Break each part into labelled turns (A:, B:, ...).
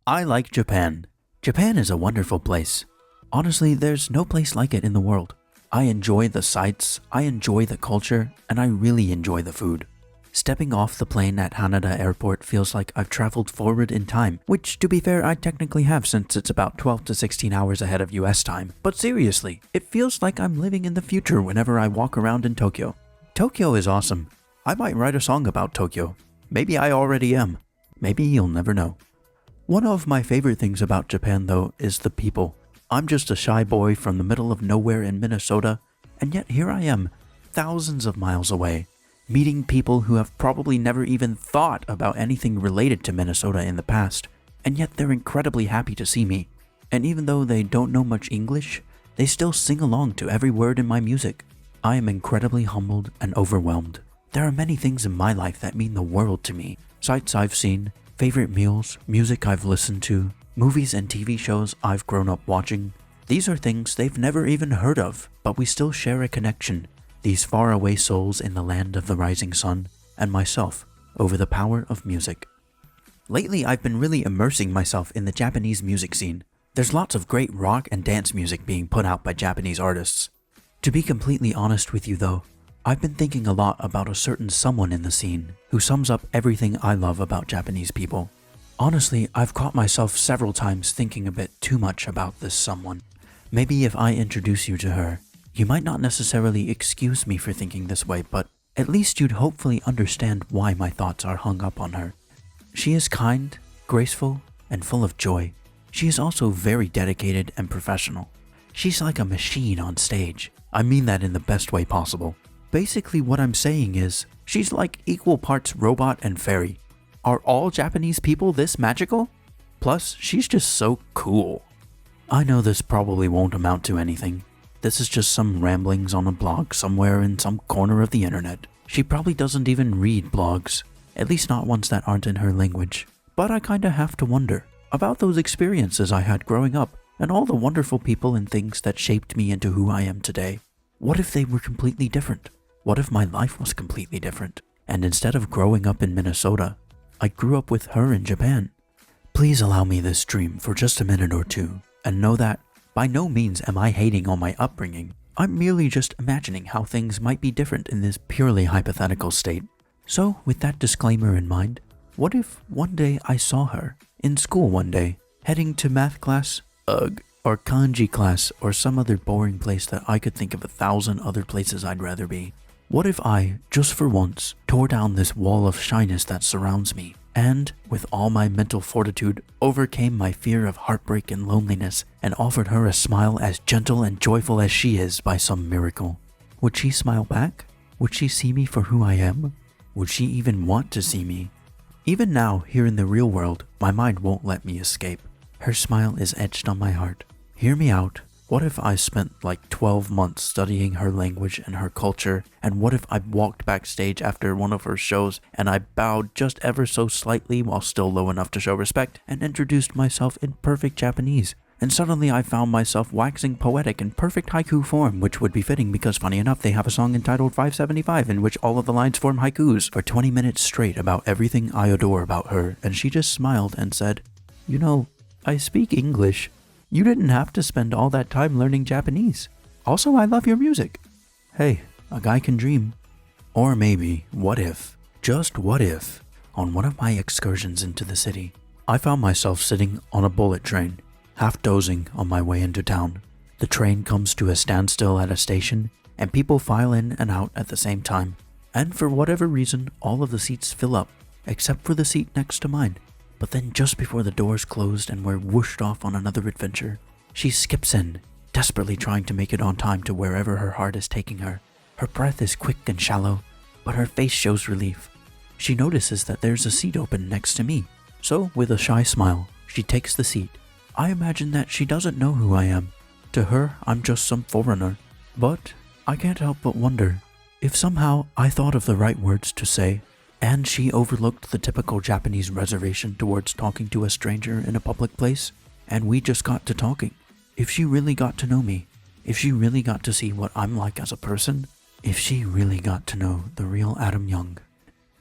A: I like Japan. Japan is a wonderful place. Honestly, there's no place like it in the world. I enjoy the sights, I enjoy the culture, and I really enjoy the food. Stepping off the plane at Haneda Airport feels like I've traveled forward in time, which to be fair I technically have since it's about 12 to 16 hours ahead of US time. But seriously, it feels like I'm living in the future whenever I walk around in Tokyo. Tokyo is awesome. I might write a song about Tokyo. Maybe I already am. Maybe you'll never know. One of my favorite things about Japan though is the people. I'm just a shy boy from the middle of nowhere in Minnesota, and yet here I am, thousands of miles away, meeting people who have probably never even thought about anything related to Minnesota in the past, and yet they're incredibly happy to see me. And even though they don't know much English, they still sing along to every word in my music. I am incredibly humbled and overwhelmed. There are many things in my life that mean the world to me. Sights I've seen, favorite meals, music I've listened to, movies and TV shows I've grown up watching. These are things they've never even heard of, but we still share a connection. These faraway souls in the land of the rising sun, and myself, over the power of music. Lately, I've been really immersing myself in the Japanese music scene. There's lots of great rock and dance music being put out by Japanese artists. To be completely honest with you though, I've been thinking a lot about a certain someone in the scene who sums up everything I love about Japanese people. Honestly, I've caught myself several times thinking a bit too much about this someone. Maybe if I introduce you to her, you might not necessarily excuse me for thinking this way, but at least you'd hopefully understand why my thoughts are hung up on her. She is kind, graceful, and full of joy. She is also very dedicated and professional. She's like a machine on stage. I mean that in the best way possible. Basically what I'm saying is, she's like equal parts robot and fairy. Are all Japanese people this magical? Plus, she's just so cool. I know this probably won't amount to anything. This is just some ramblings on a blog somewhere in some corner of the internet. She probably doesn't even read blogs, at least not ones that aren't in her language. But I kinda have to wonder about those experiences I had growing up and all the wonderful people and things that shaped me into who I am today. What if they were completely different? What if my life was completely different? And instead of growing up in Minnesota, I grew up with her in Japan. Please allow me this dream for just a minute or two, and know that by no means am I hating on my upbringing. I'm merely just imagining how things might be different in this purely hypothetical state. So, with that disclaimer in mind, what if one day I saw her in school one day, heading to math class, or kanji class, or some other boring place that I could think of 1,000 other places I'd rather be? What if I, just for once, tore down this wall of shyness that surrounds me, and, with all my mental fortitude, overcame my fear of heartbreak and loneliness, and offered her a smile as gentle and joyful as she is by some miracle? Would she smile back? Would she see me for who I am? Would she even want to see me? Even now, here in the real world, my mind won't let me escape. Her smile is etched on my heart. Hear me out. What if I spent like 12 months studying her language and her culture, and what if I walked backstage after one of her shows and I bowed just ever so slightly while still low enough to show respect and introduced myself in perfect Japanese, and suddenly I found myself waxing poetic in perfect haiku form, which would be fitting because funny enough they have a song entitled 575 in which all of the lines form haikus for 20 minutes straight about everything I adore about her, and she just smiled and said, "You know, I speak English. You didn't have to spend all that time learning Japanese. Also, I love your music." Hey, a guy can dream. Or maybe, what if, just what if, on one of my excursions into the city, I found myself sitting on a bullet train, half dozing on my way into town. The train comes to a standstill at a station, and people file in and out at the same time. And for whatever reason, all of the seats fill up, except for the seat next to mine. But then just before the doors closed and we're whooshed off on another adventure, she skips in, desperately trying to make it on time to wherever her heart is taking her. Her breath is quick and shallow, but her face shows relief. She notices that there's a seat open next to me, so with a shy smile, she takes the seat. I imagine that she doesn't know who I am. To her, I'm just some foreigner. But I can't help but wonder if somehow I thought of the right words to say, and she overlooked the typical Japanese reservation towards talking to a stranger in a public place, and we just got to talking. If she really got to know me, if she really got to see what I'm like as a person, if she really got to know the real Adam Young,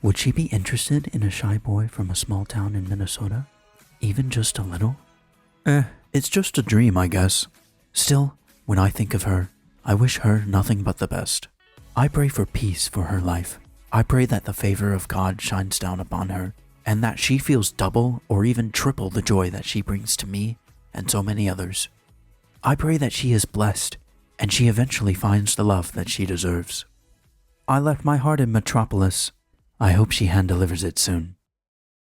A: would she be interested in a shy boy from a small town in Minnesota? even just a little? It's just a dream, I guess. Still, when I think of her, I wish her nothing but the best. I pray for peace for her life. I pray that the favor of God shines down upon her, and that she feels double or even triple the joy that she brings to me and so many others. I pray that she is blessed, and she eventually finds the love that she deserves. I left my heart in Metropolis. I hope she hand delivers it soon.